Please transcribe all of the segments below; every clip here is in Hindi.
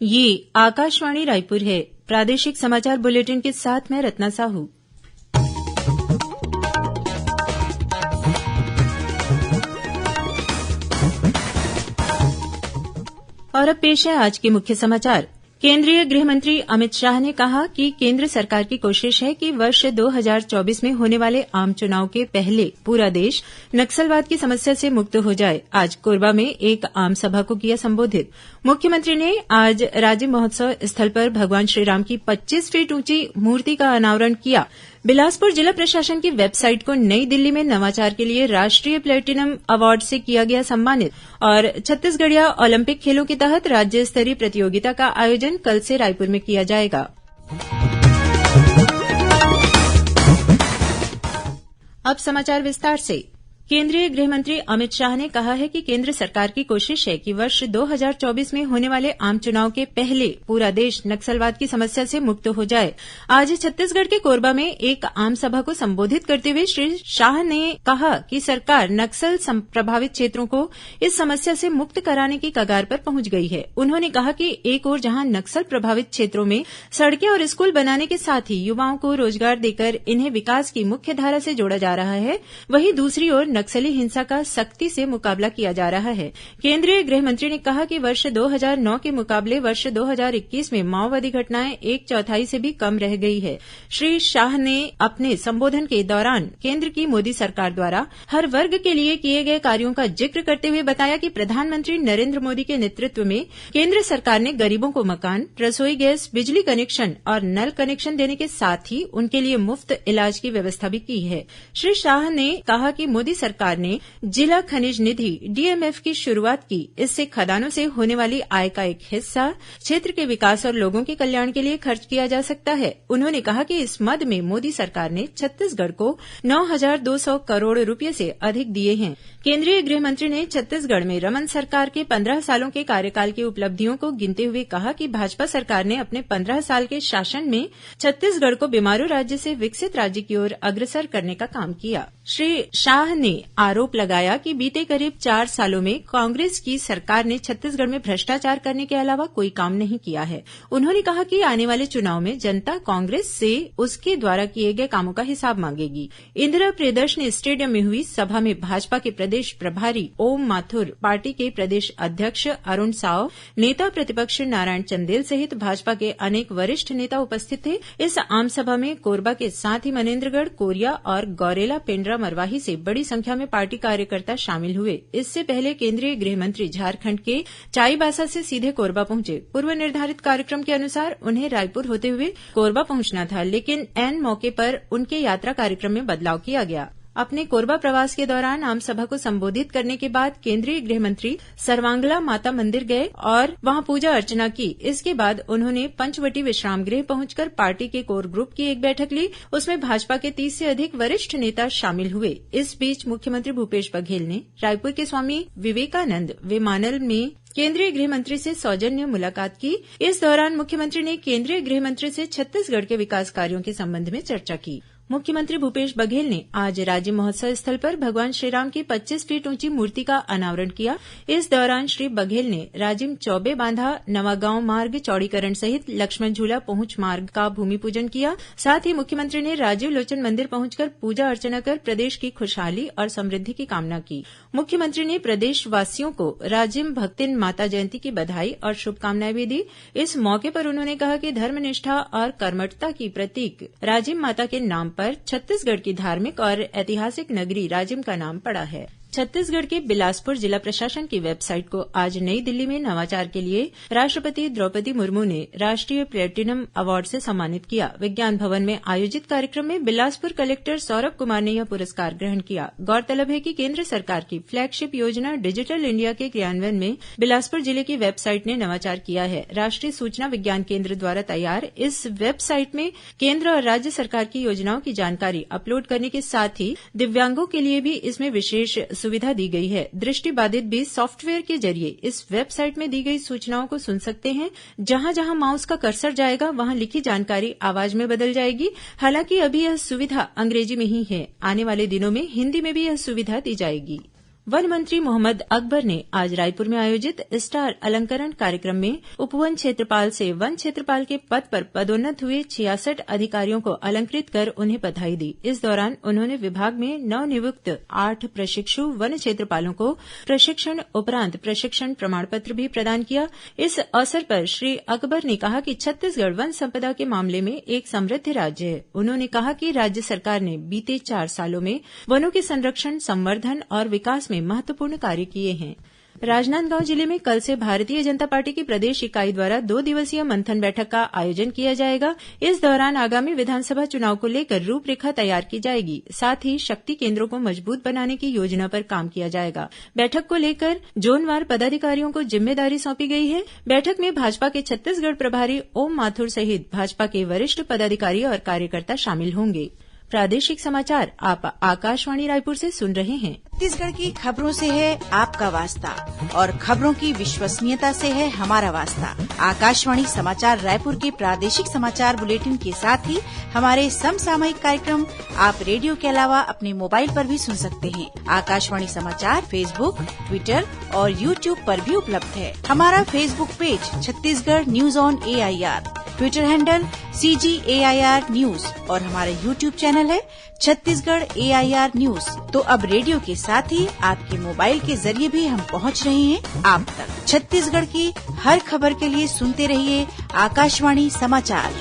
ये आकाशवाणी रायपुर है। प्रादेशिक समाचार बुलेटिन के साथ मैं रत्ना साहू। और अब पेश है आज के मुख्य समाचार। केंद्रीय गृह मंत्री अमित शाह ने कहा कि केंद्र सरकार की कोशिश है कि वर्ष 2024 में होने वाले आम चुनाव के पहले पूरा देश नक्सलवाद की समस्या से मुक्त हो जाए। आज कोरबा में एक आम सभा को किया संबोधित। मुख्यमंत्री ने आज राज्य महोत्सव स्थल पर भगवान श्रीराम की 25 फीट ऊंची मूर्ति का अनावरण किया। बिलासपुर जिला प्रशासन की वेबसाइट को नई दिल्ली में नवाचार के लिए राष्ट्रीय प्लेटिनम अवार्ड से किया गया सम्मानित। और छत्तीसगढ़िया ओलंपिक खेलों के तहत राज्य स्तरीय प्रतियोगिता का आयोजन कल से रायपुर में किया जाएगा। अब समाचार विस्तार से। केंद्रीय गृह मंत्री अमित शाह ने कहा है कि केंद्र सरकार की कोशिश है कि वर्ष 2024 में होने वाले आम चुनाव के पहले पूरा देश नक्सलवाद की समस्या से मुक्त हो जाए। आज छत्तीसगढ़ के कोरबा में एक आम सभा को संबोधित करते हुए श्री शाह ने कहा कि सरकार नक्सल प्रभावित क्षेत्रों को इस समस्या से मुक्त कराने की कगार पर पहुंच गई है। उन्होंने कहा कि एक ओर जहां नक्सल प्रभावित क्षेत्रों में सड़कें और स्कूल बनाने के साथ ही युवाओं को रोजगार देकर इन्हें विकास की मुख्य धारा से जोड़ा जा रहा है, वहीं दूसरी ओर नक्सली हिंसा का सख्ती से मुकाबला किया जा रहा है। केंद्रीय गृह मंत्री ने कहा कि वर्ष 2009 के मुकाबले वर्ष 2021 में माओवादी घटनाएं 1/4 से भी कम रह गई है। श्री शाह ने अपने संबोधन के दौरान केंद्र की मोदी सरकार द्वारा हर वर्ग के लिए किए गए कार्यों का जिक्र करते हुए बताया कि प्रधानमंत्री नरेंद्र मोदी के नेतृत्व में केंद्र सरकार ने गरीबों को मकान, रसोई गैस, बिजली कनेक्शन और नल कनेक्शन देने के साथ ही उनके लिए मुफ्त इलाज की व्यवस्था भी की है। श्री शाह ने कहा कि मोदी सरकार ने जिला खनिज निधि डीएमएफ की शुरुआत की। इससे खदानों से होने वाली आय का एक हिस्सा क्षेत्र के विकास और लोगों के कल्याण के लिए खर्च किया जा सकता है। उन्होंने कहा कि इस मद में मोदी सरकार ने छत्तीसगढ़ को 9,200 करोड़ रुपये से अधिक दिए हैं। केंद्रीय गृह मंत्री ने छत्तीसगढ़ में रमन सरकार के 15 सालों के कार्यकाल की उपलब्धियों को गिनते हुए कहा कि भाजपा सरकार ने अपने 15 साल के शासन में छत्तीसगढ़ को बीमारू राज्य से विकसित राज्य की ओर अग्रसर करने का काम किया। श्री शाह ने आरोप लगाया कि बीते करीब 4 सालों में कांग्रेस की सरकार ने छत्तीसगढ़ में भ्रष्टाचार करने के अलावा कोई काम नहीं किया है। उन्होंने कहा कि आने वाले चुनाव में जनता कांग्रेस से उसके द्वारा किए गए कामों का हिसाब मांगेगी। इंदिरा प्रियदर्शनी स्टेडियम में हुई सभा में भाजपा के प्रदेश प्रभारी ओम माथुर, पार्टी के प्रदेश अध्यक्ष अरुण साव, नेता प्रतिपक्ष नारायण चंदेल सहित भाजपा के अनेक वरिष्ठ नेता उपस्थित थे। इस आम सभा में कोरबा के साथ ही मनेन्द्रगढ़, कोरिया और गौरेला, पेंड्रा, मरवाही से बड़ी संख्या में पार्टी कार्यकर्ता शामिल हुए। इससे पहले केंद्रीय गृह मंत्री झारखंड के चाईबासा से सीधे कोरबा पहुंचे। पूर्व निर्धारित कार्यक्रम के अनुसार उन्हें रायपुर होते हुए कोरबा पहुंचना था, लेकिन ऐन मौके पर उनके यात्रा कार्यक्रम में बदलाव किया गया। अपने कोरबा प्रवास के दौरान आम सभा को संबोधित करने के बाद केंद्रीय गृह मंत्री सर्वांगला माता मंदिर गए और वहां पूजा अर्चना की। इसके बाद उन्होंने पंचवटी विश्राम गृह पहुंचकर पार्टी के कोर ग्रुप की एक बैठक ली। उसमें भाजपा के 30 से अधिक वरिष्ठ नेता शामिल हुए। इस बीच मुख्यमंत्री भूपेश बघेल ने रायपुर के स्वामी विवेकानंद विमानल में केंद्रीय गृह मंत्री से सौजन्य मुलाकात की। इस दौरान मुख्यमंत्री ने केंद्रीय गृह मंत्री से छत्तीसगढ़ के विकास कार्यों के संबंध में चर्चा की। मुख्यमंत्री भूपेश बघेल ने आज राज्य महोत्सव स्थल पर भगवान श्रीराम की 25 फीट ऊंची मूर्ति का अनावरण किया। इस दौरान श्री बघेल ने राजिम चौबे बांधा, नवागांव मार्ग चौड़ीकरण सहित लक्ष्मण झूला पहुंच मार्ग का भूमि पूजन किया। साथ ही मुख्यमंत्री ने राजीव लोचन मंदिर पहुंचकर पूजा अर्चना कर प्रदेश की खुशहाली और समृद्धि की कामना की। मुख्यमंत्री ने प्रदेशवासियों को राजिम भक्तिन माता जयंती की बधाई और शुभकामनाएं भी दी। इस मौके पर उन्होंने कहा कि धर्मनिष्ठा और कर्मठता की प्रतीक राजिम माता के नाम पर छत्तीसगढ़ की धार्मिक और ऐतिहासिक नगरी राजिम का नाम पड़ा है। छत्तीसगढ़ के बिलासपुर जिला प्रशासन की वेबसाइट को आज नई दिल्ली में नवाचार के लिए राष्ट्रपति द्रौपदी मुर्मू ने राष्ट्रीय प्लेटिनम अवार्ड से सम्मानित किया। विज्ञान भवन में आयोजित कार्यक्रम में बिलासपुर कलेक्टर सौरभ कुमार ने यह पुरस्कार ग्रहण किया। गौरतलब है कि केंद्र सरकार की फ्लैगशिप योजना डिजिटल इंडिया के क्रियान्वयन में बिलासपुर जिले की वेबसाइट ने नवाचार किया है। राष्ट्रीय सूचना विज्ञान केंद्र द्वारा तैयार इस वेबसाइट में केंद्र और राज्य सरकार की योजनाओं की जानकारी अपलोड करने के साथ ही दिव्यांगों के लिए भी इसमें विशेष सुविधा दी गई है। दृष्टिबाधित भी सॉफ्टवेयर के जरिए इस वेबसाइट में दी गई सूचनाओं को सुन सकते हैं। जहां जहां माउस का कर्सर जाएगा वहां लिखी जानकारी आवाज में बदल जाएगी। हालांकि अभी यह सुविधा अंग्रेजी में ही है। आने वाले दिनों में हिन्दी में भी यह सुविधा दी जाएगी। वन मंत्री मोहम्मद अकबर ने आज रायपुर में आयोजित स्टार अलंकरण कार्यक्रम में उपवन क्षेत्रपाल से वन क्षेत्रपाल के पद पर पदोन्नत हुए 66 अधिकारियों को अलंकृत कर उन्हें बधाई दी। इस दौरान उन्होंने विभाग में नवनियुक्त 8 प्रशिक्षु वन क्षेत्रपालों को प्रशिक्षण उपरांत प्रशिक्षण प्रमाण पत्र भी प्रदान किया। इस अवसर पर श्री अकबर ने कहा कि छत्तीसगढ़ वन संपदा के मामले में एक समृद्ध राज्य है। उन्होंने कहा कि राज्य सरकार ने बीते 4 सालों में वनों के संरक्षण, संवर्धन और विकास में महत्वपूर्ण कार्य किए हैं। राजनांदगांव जिले में कल से भारतीय जनता पार्टी की प्रदेश इकाई द्वारा 2 दिवसीय मंथन बैठक का आयोजन किया जाएगा। इस दौरान आगामी विधानसभा चुनाव को लेकर रूपरेखा तैयार की जाएगी। साथ ही शक्ति केंद्रों को मजबूत बनाने की योजना पर काम किया जाएगा। बैठक को लेकर जोनवार पदाधिकारियों को जिम्मेदारी सौंपी गई है। बैठक में भाजपा के छत्तीसगढ़ प्रभारी ओम माथुर सहित भाजपा के वरिष्ठ पदाधिकारी और कार्यकर्ता शामिल होंगे। प्रादेशिक समाचार आप आकाशवाणी रायपुर से सुन रहे हैं। छत्तीसगढ़ की खबरों से है आपका वास्ता और खबरों की विश्वसनीयता से है हमारा वास्ता। आकाशवाणी समाचार रायपुर के प्रादेशिक समाचार बुलेटिन के साथ ही हमारे समसामयिक कार्यक्रम आप रेडियो के अलावा अपने मोबाइल पर भी सुन सकते हैं। आकाशवाणी समाचार फेसबुक, ट्विटर और यूट्यूब पर भी उपलब्ध है। हमारा Facebook page Chhattisgarh news on AIR, Twitter handle CGAIR news और हमारा यूट्यूब चैनल है छत्तीसगढ़ AIR न्यूज। तो अब रेडियो के साथ ही आपके मोबाइल के जरिए भी हम पहुंच रहे हैं आप तक। छत्तीसगढ़ की हर खबर के लिए सुनते रहिए आकाशवाणी समाचार।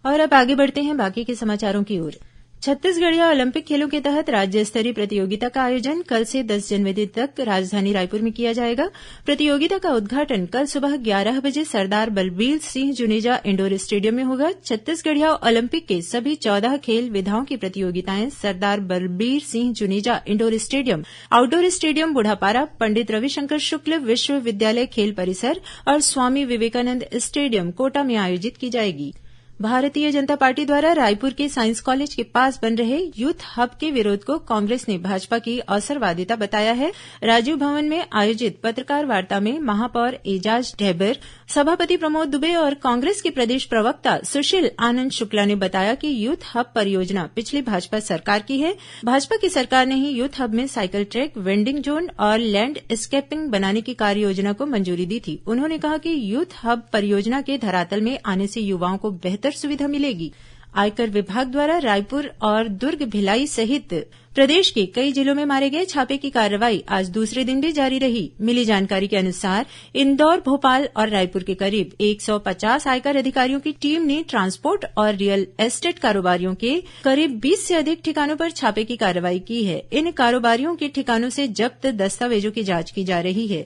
और अब आगे बढ़ते हैं बाकी के समाचारों की ओर। छत्तीसगढ़िया ओलंपिक खेलों के तहत राज्य स्तरीय प्रतियोगिता का आयोजन कल से 10 जनवरी तक राजधानी रायपुर में किया जाएगा। प्रतियोगिता का उद्घाटन कल सुबह 11 बजे सरदार बलबीर सिंह जुनेजा इंडोर स्टेडियम में होगा। छत्तीसगढ़िया ओलंपिक के सभी 14 खेल विधाओं की प्रतियोगिताएं Sardar Balbir Singh Juneja indoor stadium, outdoor stadium Budhapara, Pandit Ravishankar Shukla विश्वविद्यालय खेल परिसर और स्वामी विवेकानंद स्टेडियम कोटा में आयोजित की जाएगी। भारतीय जनता पार्टी द्वारा रायपुर के साइंस कॉलेज के पास बन रहे यूथ हब के विरोध को कांग्रेस ने भाजपा की अवसरवादिता बताया है। राजीव भवन में आयोजित पत्रकार वार्ता में महापौर एजाज ढेबर, सभापति प्रमोद दुबे और कांग्रेस के प्रदेश प्रवक्ता सुशील आनंद शुक्ला ने बताया कि यूथ हब परियोजना पिछली भाजपा सरकार की है। भाजपा की सरकार ने ही यूथ हब में साइकिल ट्रैक, वेंडिंग जोन और लैंडस्केपिंग बनाने की कार्य योजना को मंजूरी दी थी। उन्होंने कहा कि यूथ हब परियोजना के धरातल में आने से युवाओं को बेहतर सुविधा मिलेगी। आयकर विभाग द्वारा रायपुर और दुर्ग, भिलाई सहित प्रदेश के कई जिलों में मारे गए छापे की कार्रवाई आज दूसरे दिन भी जारी रही। मिली जानकारी के अनुसार इंदौर, भोपाल और रायपुर के करीब 150 आयकर अधिकारियों की टीम ने ट्रांसपोर्ट और रियल एस्टेट कारोबारियों के करीब 20 से अधिक ठिकानों पर छापे की कार्रवाई की है। इन कारोबारियों के ठिकानों से जब्त दस्तावेजों की जांच की जा रही है।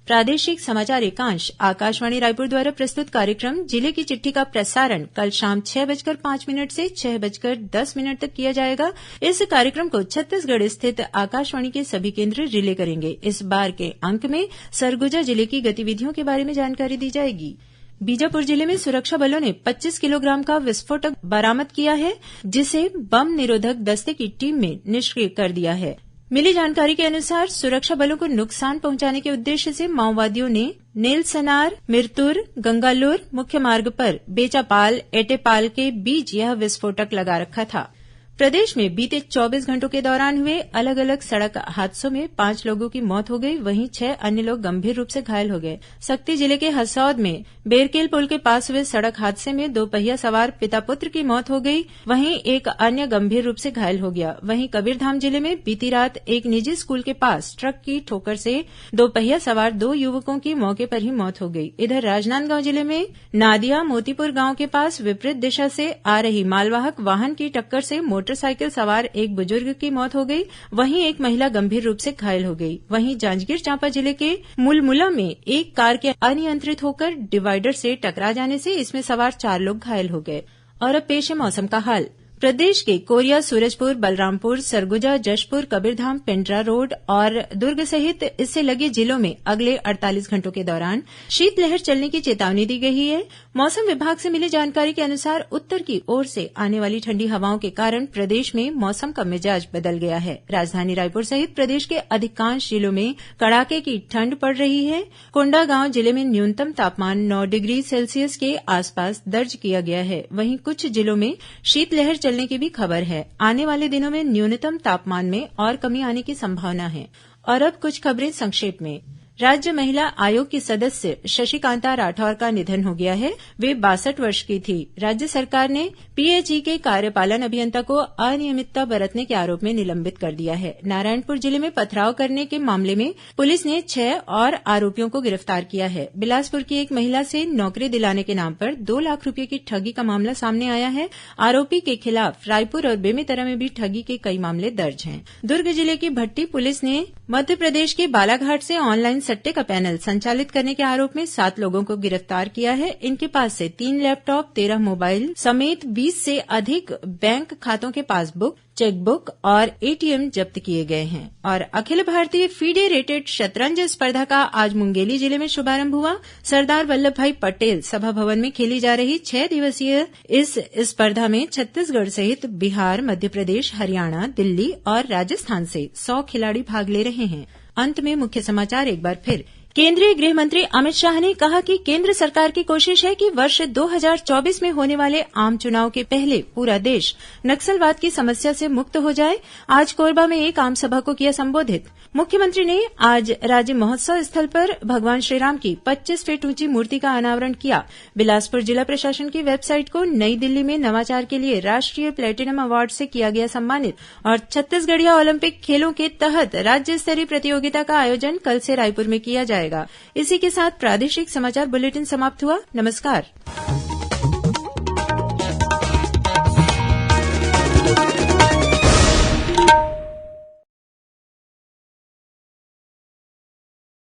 प्रादेशिक समाचार एकांश आकाशवाणी रायपुर द्वारा प्रस्तुत कार्यक्रम जिले की चिट्ठी का प्रसारण कल शाम 6:05 से 6:10 तक किया जाएगा। इस कार्यक्रम को छत्तीसगढ़ स्थित आकाशवाणी के सभी केंद्र रिले करेंगे। इस बार के अंक में सरगुजा जिले की गतिविधियों के बारे में जानकारी दी जाएगी। बीजापुर जिले में सुरक्षा बलों ने 25 किलोग्राम का विस्फोटक बरामद किया है, जिसे बम निरोधक दस्ते की टीम ने निष्क्रिय कर दिया है। मिली जानकारी के अनुसार सुरक्षा बलों को नुकसान पहुंचाने के उद्देश्य से माओवादियों ने नेलसनार, मिरतुर, गंगालूर मुख्य मार्ग पर बेचापाल, एटेपाल के बीच यह विस्फोटक लगा रखा था। प्रदेश में बीते 24 घंटों के दौरान हुए अलग अलग सड़क हादसों में 5 लोगों की मौत हो गई, वहीं 6 अन्य लोग गंभीर रूप से घायल हो गए। सक्ती जिले के हसौद में बेरकेल पुल के पास हुए सड़क हादसे में 2 पहिया सवार पिता पुत्र की मौत हो गई, वहीं एक अन्य गंभीर रूप से घायल हो गया। वहीं कबीरधाम जिले में बीती रात एक निजी स्कूल के पास ट्रक की ठोकर से 2 पहिया सवार 2 युवकों की मौके पर ही मौत हो गई। इधर राजनांदगांव जिले में नादिया मोतीपुर गांव के पास विपरीत दिशा से आ रही मालवाहक वाहन की टक्कर से मोटरसाइकिल सवार एक बुजुर्ग की मौत हो गई, वहीं एक महिला गंभीर रूप से घायल हो गई। वहीं जांजगीर चांपा जिले के मुलमुला में एक कार के अनियंत्रित होकर डिवाइडर से टकरा जाने से इसमें सवार 4 लोग घायल हो गए। और अब पेश है मौसम का हाल। प्रदेश के कोरिया, सूरजपुर, बलरामपुर, सरगुजा, जशपुर, कबीरधाम, पेंड्रा रोड और दुर्ग सहित इससे लगे जिलों में अगले 48 घंटों के दौरान शीतलहर चलने की चेतावनी दी गई है। मौसम विभाग से मिली जानकारी के अनुसार उत्तर की ओर से आने वाली ठंडी हवाओं के कारण प्रदेश में मौसम का मिजाज बदल गया है। राजधानी रायपुर सहित प्रदेश के अधिकांश जिलों में कड़ाके की ठंड पड़ रही है। कोंडागांव जिले में न्यूनतम तापमान 9 डिग्री सेल्सियस के आसपास दर्ज किया गया है। वहीं कुछ जिलों में शीतलहर चलने की भी खबर है। आने वाले दिनों में न्यूनतम तापमान में और कमी आने की संभावना है। और अब कुछ खबरें संक्षेप में। राज्य महिला आयोग की सदस्य शशिकांता राठौर का निधन हो गया है। वे 62 वर्ष की थी। राज्य सरकार ने पीएचई के कार्यपालन अभियंता को अनियमितता बरतने के आरोप में निलंबित कर दिया है। नारायणपुर जिले में पथराव करने के मामले में पुलिस ने 6 और आरोपियों को गिरफ्तार किया है। बिलासपुर की एक महिला से नौकरी दिलाने के नाम पर 2 लाख रूपये की ठगी का मामला सामने आया है। आरोपी के खिलाफ रायपुर और बेमेतरा में भी ठगी के कई मामले दर्ज हैं। दुर्ग जिले की भट्टी पुलिस ने मध्यप्रदेश के बालाघाट से ऑनलाइन सट्टे का पैनल संचालित करने के आरोप में 7 लोगों को गिरफ्तार किया है। इनके पास से 3 लैपटॉप, 13 मोबाइल समेत 20 से अधिक बैंक खातों के पासबुक, चेकबुक और एटीएम जब्त किए गए हैं। और अखिल भारतीय फीडे रेटेड शतरंज स्पर्धा का आज मुंगेली जिले में शुभारंभ हुआ। सरदार वल्लभभाई पटेल सभा भवन में खेली जा रही 6 दिवसीय इस स्पर्धा में छत्तीसगढ़ सहित बिहार, मध्यप्रदेश, हरियाणा, दिल्ली और राजस्थान से 100 खिलाड़ी भाग ले रहे हैं। अंत में मुख्य समाचार एक बार फिर। केंद्रीय गृह मंत्री अमित शाह ने कहा कि केंद्र सरकार की कोशिश है कि वर्ष 2024 में होने वाले आम चुनाव के पहले पूरा देश नक्सलवाद की समस्या से मुक्त हो जाए। आज कोरबा में एक आम सभा को किया संबोधित। मुख्यमंत्री ने आज राज्य महोत्सव स्थल पर भगवान श्रीराम की 25 फीट ऊंची मूर्ति का अनावरण किया। बिलासपुर जिला प्रशासन की वेबसाइट को नई दिल्ली में नवाचार के लिए राष्ट्रीय प्लेटिनम अवार्ड से किया गया सम्मानित। और छत्तीसगढ़िया ओलंपिक खेलों के तहत राज्य स्तरीय प्रतियोगिता का आयोजन कल से रायपुर में किया जाएगा। इसी के साथ प्रादेशिक समाचार बुलेटिन समाप्त हुआ। नमस्कार।